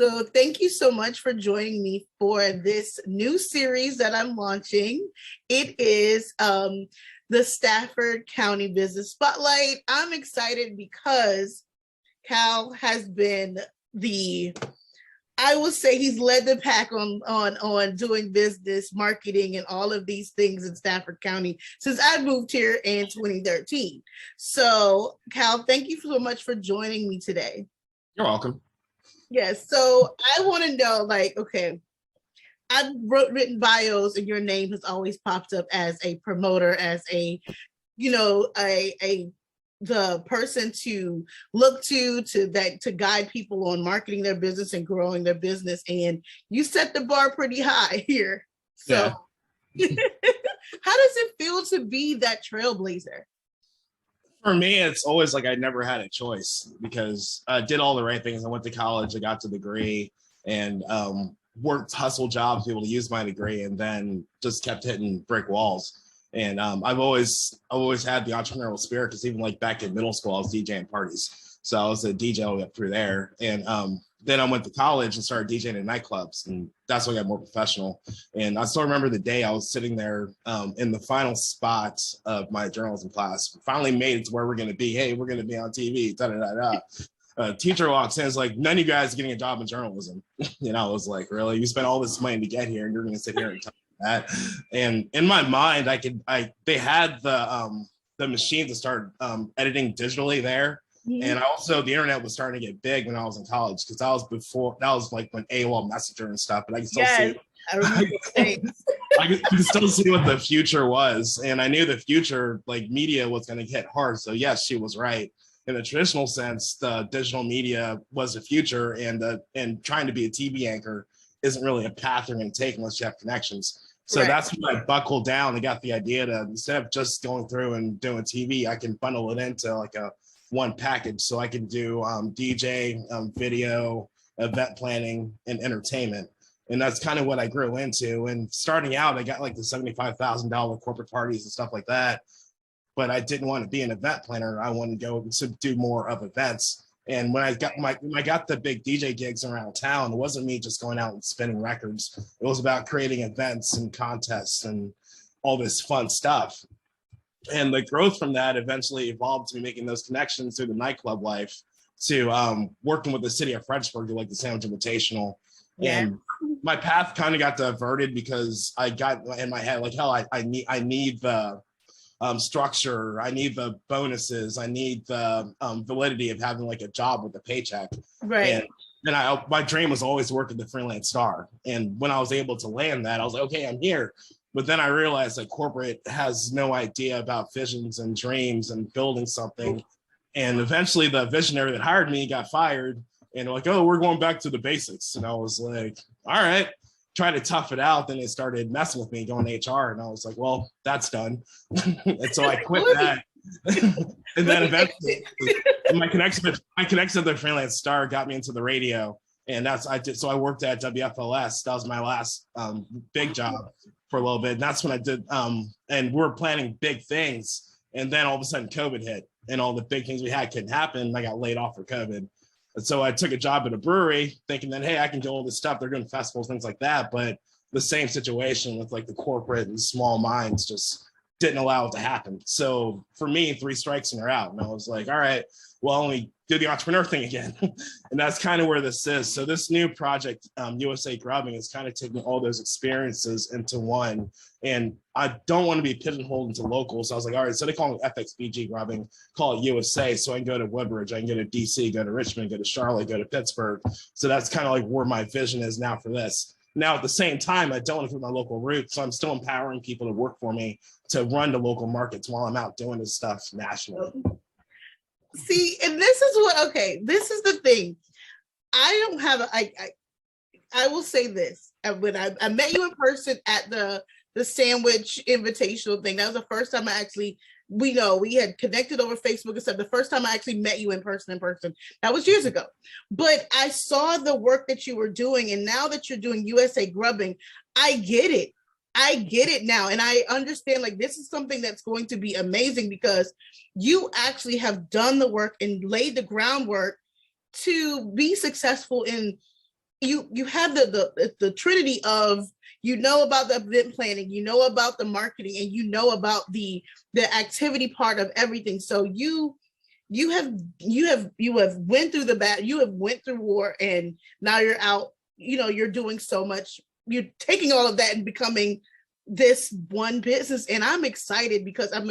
So thank you so much for joining me for this new series that I'm launching. It is the Stafford County Business Spotlight. I'm excited because Cal has been I will say he's led the pack on doing business, marketing, and all of these things in Stafford County since I moved here in 2013. So, Cal, thank you so much for joining me today. You're welcome. Yes. So I want to know, okay, I've written bios, and your name has always popped up as a promoter, as the person to look to guide people on marketing their business and growing their business. And you set the bar pretty high here. So yeah. How does it feel to be that trailblazer? For me, it's always like I never had a choice because I did all the right things. I went to college, I got the degree, and worked hustle jobs to be able to use my degree, and then just kept hitting brick walls. And I've always had the entrepreneurial spirit, because even like back in middle school, I was DJing parties. So I was a DJ all the way up through there. And then I went to college and started DJing in nightclubs, and that's when I got more professional. And I still remember the day I was sitting there in the final spot of my journalism class. Finally made it to where we're going to be. Hey, we're going to be on TV. Da da da da. Teacher walks in, is like, none of you guys are getting a job in journalism. You know, I was like, really? You spent all this money to get here, and you're going to sit here and talk that? And in my mind, they had the machine to start editing digitally there. Mm-hmm. And also the internet was starting to get big when I was in college, because that was like when AOL Messenger and stuff, but I can still see. I remember I can still see what the future was, and I knew the future, like media, was going to hit hard. So yes, she was right. In the traditional sense, the digital media was the future, and trying to be a TV anchor isn't really a path you're going to take unless you have connections. So right. That's when I buckled down and got the idea to, instead of just going through and doing TV, I can bundle it into like a one package. So I can do DJ, video, event planning, and entertainment. And that's kind of what I grew into. And starting out, I got like the $75,000 corporate parties and stuff like that. But I didn't want to be an event planner. I wanted to go to do more of events. And when I got the big DJ gigs around town, it wasn't me just going out and spinning records. It was about creating events and contests and all this fun stuff. And the growth from that eventually evolved to me making those connections through the nightclub life, to working with the City of Fredericksburg to like the Sandwich Invitational. Yeah. And my path kind of got diverted because I got in my head, like, hell, I need the structure, I need the bonuses, I need the validity of having like a job with a paycheck. Right. And my dream was always work at the Freelance Star. And when I was able to land that, I was like, okay, I'm here. But then I realized that corporate has no idea about visions and dreams and building something. And eventually the visionary that hired me got fired, and like, oh, we're going back to the basics. And I was like, all right. Try to tough it out. Then they started messing with me, going to HR, and I was like, well, that's done. And so I quit that. And then eventually my connection to the Freelance Star got me into the radio, and so I worked at WFLS. That was my last big job for a little bit, and that's when I did and we were planning big things, and then all of a sudden COVID hit, and all the big things we had couldn't happen, and I got laid off for COVID. And so I took a job at a brewery thinking that, hey, I can do all this stuff. They're doing festivals, things like that. But the same situation with like the corporate and small minds just didn't allow it to happen. So for me, 3 strikes and you're out. And I was like, all right, well, let me do the entrepreneur thing again. And that's kind of where this is. So this new project, USA Grubbing, is kind of taking all those experiences into one. And I don't want to be pigeonholed into local. So I was like, all right, so they call it FXBG Grubbing, call it USA. So I can go to Woodbridge, I can go to DC, go to Richmond, go to Charlotte, go to Pittsburgh. So that's kind of like where my vision is now for this. Now, at the same time, I don't want to put my local roots. So I'm still empowering people to work for me to run the local markets while I'm out doing this stuff nationally. See, and this is the thing. I don't have I will say this. When I met you in person at the Sandwich Invitational thing, that was the first time we had connected over Facebook and stuff. The first time I actually met you in person, that was years ago. But I saw the work that you were doing, and now that you're doing USA Grubbing, I get it. I get it now. And I understand, like, this is something that's going to be amazing because you actually have done the work and laid the groundwork to be successful in you have the trinity of, you know about the event planning, you know about the marketing, and you know about the activity part of everything. So you have went through you have went through war, and now you're out, you're doing so much, you're taking all of that and becoming this one business. And I'm excited because I'm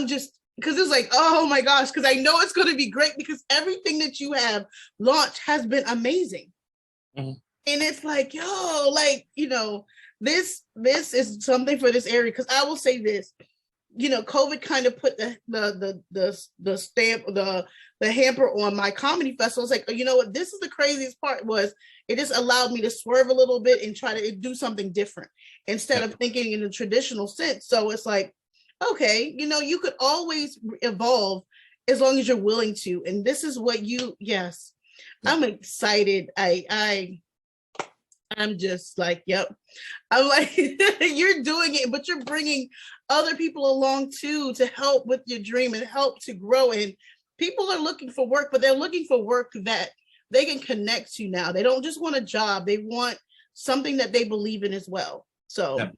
just, because it's like, oh my gosh, because I know it's going to be great, because everything that you have launched has been amazing. Mm-hmm. And it's like, yo, like, this is something for this area. Because I will say this, COVID kind of put the stamp, the hamper on my comedy festival. It's like, you know what, this is the craziest part, was it just allowed me to swerve a little bit and try to do something different instead of thinking in a traditional sense. So it's like, okay, you could always evolve as long as you're willing to. And this is what yes, I'm excited. I'm just like, yep. I'm like, you're doing it, but you're bringing other people along too, to help with your dream and help to grow. And people are looking for work, but they're looking for work that they can connect to now. They don't just want a job. They want something that they believe in as well. So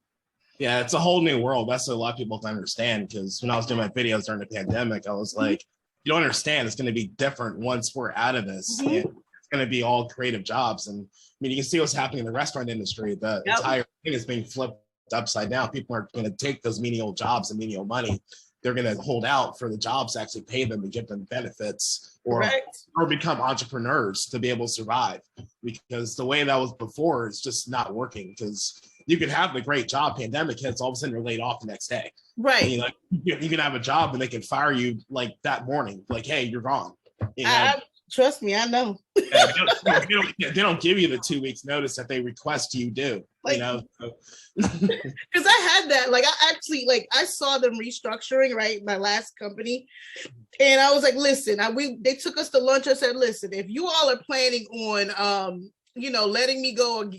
yeah, it's a whole new world. That's what a lot of people don't understand, because when I was doing my videos during the pandemic, I was like, you don't understand. It's going to be different once we're out of this. Mm-hmm. And it's going to be all creative jobs. And I mean, you can see what's happening in the restaurant industry. The entire thing is being flipped upside down. People are going to take those menial jobs and menial money. They're going to hold out for the jobs to actually pay them and give them benefits, or become entrepreneurs to be able to survive. Because the way that was before is just not working, because you could have the great job, pandemic hits, all of a sudden you're laid off the next day. Right. You can have a job and they can fire you like that morning. Like, hey, you're gone. Trust me, I know. They don't give you the 2 weeks notice that they request you do. Because I had that. Like, I actually, I saw them restructuring, right, my last company, and I was like, listen, they took us to lunch. I said, listen, if you all are planning on letting me go, or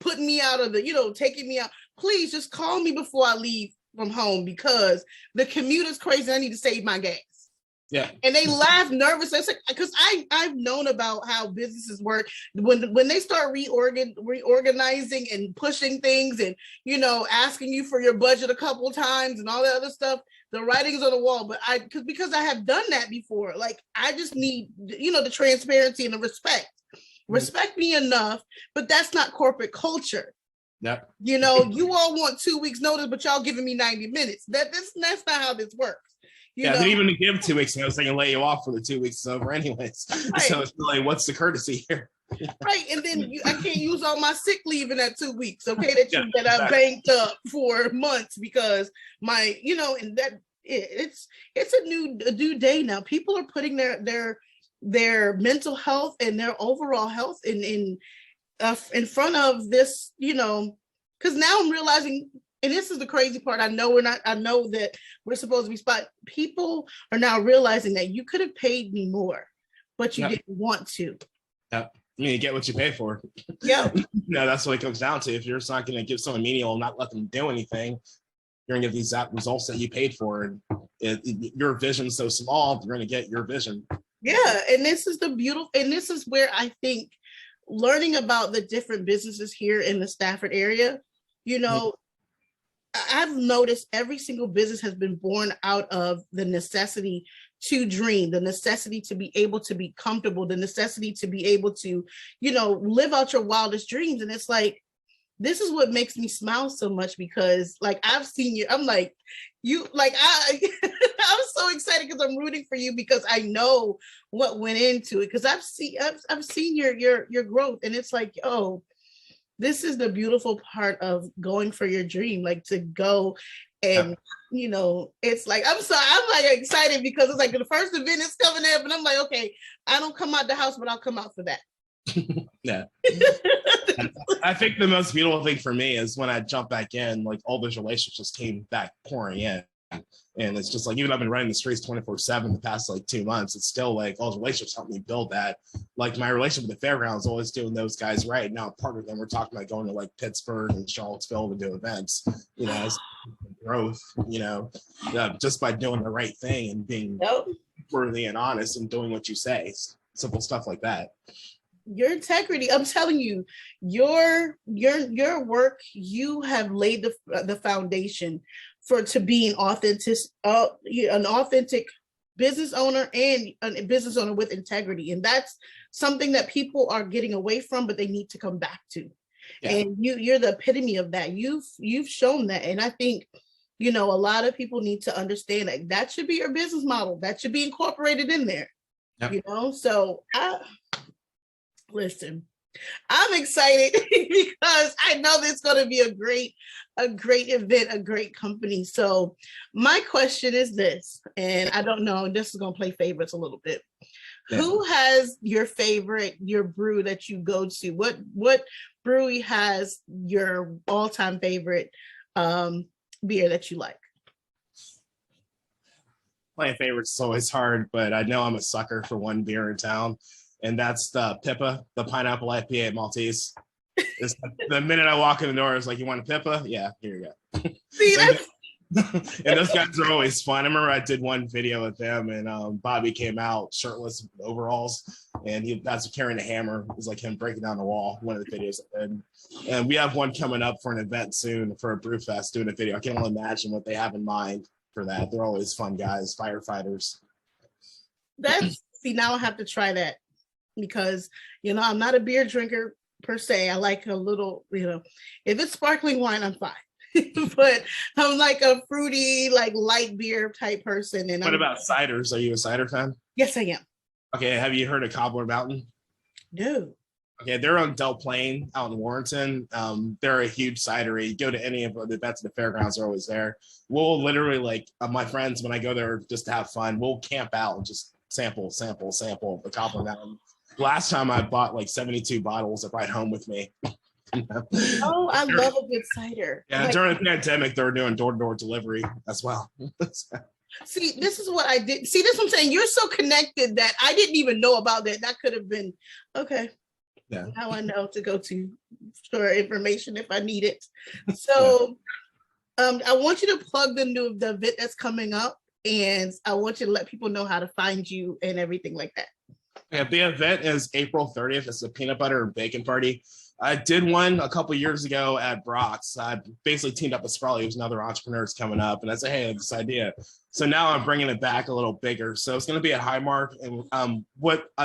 putting me out of the, taking me out, please just call me before I leave from home, because the commute is crazy. I need to save my gas. Yeah. And they laughed nervous. I said, because I've known about how businesses work. When they start reorganizing and pushing things, and asking you for your budget a couple times and all that other stuff, the writing's on the wall. But because I have done that before, I just need the transparency and the respect. Respect me enough, but that's not corporate culture. Yep. You all want 2 weeks notice, but y'all giving me 90 minutes. That's not how this works. They didn't even give 2 weeks notice. They can lay you off for the 2 weeks is over anyways. Right. So it's really, what's the courtity here? Right. And then I can't use all my sick leave in that 2 weeks. Okay. That I banked up for months, because my, and that it's a new day now. People are putting their mental health and their overall health in front of this, because now I'm realizing, and this is the crazy part. I know that we're supposed to be spot. People are now realizing that you could have paid me more, but you didn't want to. Yeah. You get what you pay for. Yeah. That's what it comes down to. If you're just not going to give someone menial and not let them do anything, you're going to get these results that you paid for. And your vision's so small, you're going to get your vision. Yeah. And this is where I think learning about the different businesses here in the Stafford area, I've noticed every single business has been born out of the necessity to dream, the necessity to be able to be comfortable, the necessity to be able to, live out your wildest dreams. And it's like, this is what makes me smile so much, because I've seen you, I'm like, I'm so excited because I'm rooting for you, because I know what went into it, because I've seen your growth, and it's like, oh, this is the beautiful part of going for your dream, to go and, it's like, I'm excited, because it's like the first event is coming up, and I'm like, okay, I don't come out the house, but I'll come out for that. Yeah. I think the most beautiful thing for me is when I jump back in, all those relationships came back pouring in. And it's just even though I've been running the streets 24/7 the past 2 months, it's still all those relationships helped me build that. My relationship with the fairgrounds, always doing those guys right. Now, part of them, we're talking about going to Pittsburgh and Charlottesville to do events, as growth, just by doing the right thing and being worthy and honest and doing what you say. Simple stuff like that. Your integrity, I'm telling you, your work, you have laid the foundation for to being authentic, an authentic business owner and a business owner with integrity. And that's something that people are getting away from, but they need to come back to. Yeah. And you're the epitome of that. You've shown that. And I think, a lot of people need to understand that should be your business model. That should be incorporated in there. Yep. So listen, I'm excited because I know there's going to be a great event, a great company. So my question is this, and I don't know, this is going to play favorites a little bit. Yeah. Who has your brew that you go to? What brewery has your all-time favorite beer that you like? Playing favorites is always hard, but I know I'm a sucker for one beer in town, and that's the Pippa, the Pineapple IPA Maltese. The minute I walk in the door, it's like, you want a Pippa? Yeah, here you go. See, and those guys are always fun. I remember I did one video with them, and Bobby came out shirtless with overalls, and that's carrying a hammer. It was like him breaking down the wall, one of the videos. And we have one coming up for an event soon for a brew fest, doing a video. I can't only imagine what they have in mind for that. They're always fun guys, firefighters. Now I have to try that, because I'm not a beer drinker per se. I like a little, if it's sparkling wine, I'm fine. But I'm like a fruity, like light beer type person. And what about ciders? Are you a cider fan? Yes, I am. Okay, have you heard of Cobbler Mountain? No. Okay, they're on Del Plain out in Warrenton. They're a huge cidery. You go to any of the events at the fairgrounds, they're always there. We'll literally, my friends, when I go there just to have fun, we'll camp out and just sample the Cobbler Mountain. Last time I bought 72 bottles. I brought home with me. Oh, I love a good cider. Yeah, during the pandemic, they were doing door-to-door delivery as well. See, this is what I did. See, this is what I'm saying. You're so connected that I didn't even know about that. That could have been, okay. Yeah. Now I know to go to for information if I need it. So I want you to plug the event that's coming up, and I want you to let people know how to find you and everything like that. Yeah, the event is April 30th. It's a peanut butter and bacon party. I did one a couple years ago at Brock's. I basically teamed up with Sprelly, who's another entrepreneur coming up, and I said, hey, I have this idea. So now I'm bringing it back a little bigger. So it's going to be at Highmark, and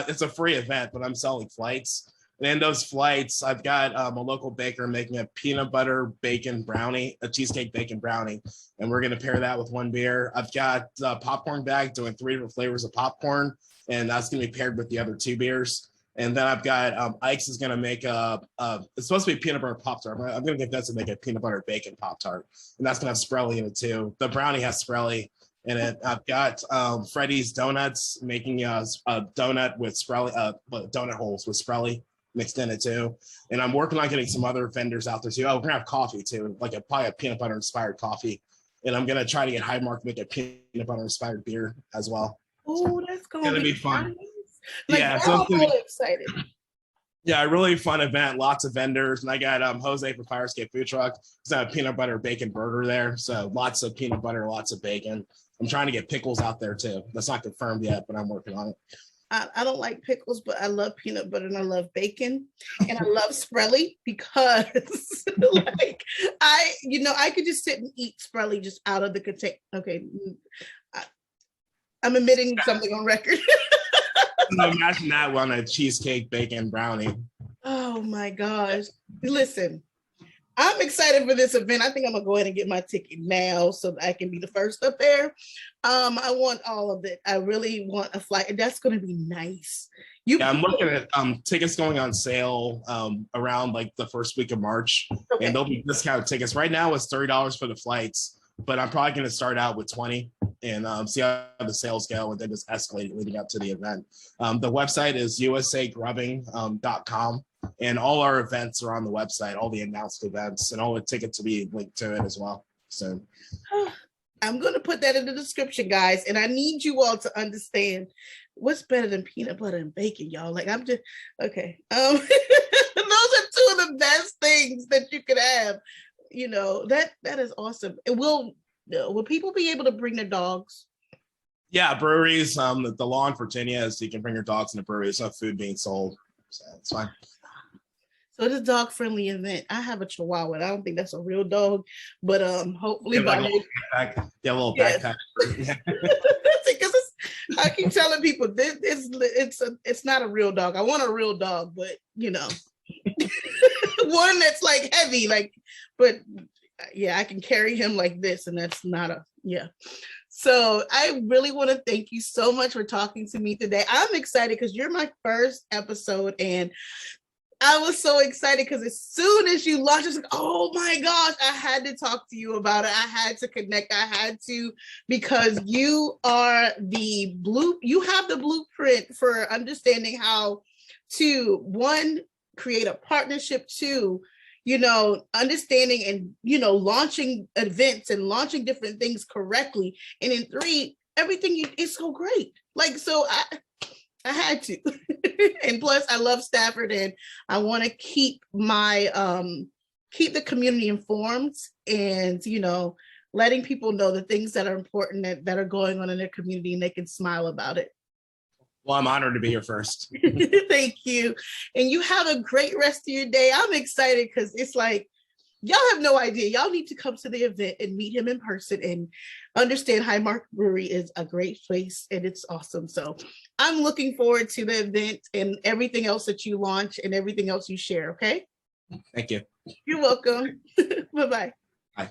it's a free event, but I'm selling flights. And in those flights, I've got a local baker making a peanut butter bacon brownie, a cheesecake bacon brownie, and we're going to pair that with one beer. I've got a popcorn bag doing 3 different flavors of popcorn, and that's going to be paired with the other 2 beers. And then I've got Ike's is going to make it's supposed to be peanut butter Pop-Tart. I'm going to get that to make a peanut butter bacon Pop-Tart. And that's going to have Sprelly in it too. The brownie has Sprelly in it. I've got Freddy's Donuts making a donut with Sprelly, donut holes with Sprelly mixed in it too. And I'm working on getting some other vendors out there too. Oh, we're going to have coffee too, probably a peanut butter inspired coffee. And I'm going to try to get Highmark to make a peanut butter inspired beer as well. Oh, that's going to be fun. Yeah, so I'm really excited. Yeah, a really fun event. Lots of vendors, and I got Jose from Fire Escape Food Truck. There's a peanut butter bacon burger there, so lots of peanut butter, lots of bacon. I'm trying to get pickles out there too. That's not confirmed yet, but I'm working on it. I don't like pickles, but I love peanut butter and I love bacon, and I love Sprelly because, I could just sit and eat Sprelly just out of the container. Okay, I'm admitting something on record. Imagine that on a cheesecake bacon brownie. Oh my gosh. Listen, I'm excited for this event. I think I'm gonna go ahead and get my ticket now so that I can be the first up there. I want all of it. I really want a flight, and that's gonna be nice. I'm looking at tickets going on sale around the first week of March, okay. And there'll be discounted tickets. Right now it's $30 for the flights, but I'm probably gonna start out with 20 and see how the sales go, and then just escalate leading up to the event. The website is usagrubbing.com, and all our events are on the website, all the announced events, and all the tickets will be linked to it as well. So I'm going to put that in the description, guys, and I need you all to understand what's better than peanut butter and bacon, y'all. I'm just, okay. Those are 2 of the best things that you could have. That is awesome. Will people be able to bring their dogs? Yeah, breweries. The law in Virginia is you can bring your dogs in a brewery. There's no food being sold. So it's fine. So it's a dog friendly event. I have a Chihuahua. I don't think that's a real dog, but hopefully by like a little yes. backpack. Because I keep telling people this it's not a real dog. I want a real dog, but you know, one that's like heavy, like, but yeah, I can carry him like this, and that's not a yeah. So I really want to thank you so much for talking to me today. I'm excited because you're my first episode, and I was so excited because as soon as you launched, I was like, oh my gosh, I had to talk to you about it. I had to connect. I had to, because you are you have the blueprint for understanding how to, one, create a partnership, two, you know, understanding and, you know, launching events and launching different things correctly. And in three, everything is so great. Like, so I had to. And plus I love Stafford, and I want to keep my keep the community informed, and you know, letting people know the things that are important that are going on in their community, and they can smile about it. Well, I'm honored to be here first. Thank you. And you have a great rest of your day. I'm excited because it's like, y'all have no idea. Y'all need to come to the event and meet him in person and understand Highmark Brewery is a great place, and it's awesome. So I'm looking forward to the event and everything else that you launch and everything else you share. Okay. Thank you. You're welcome. Bye-bye. Bye.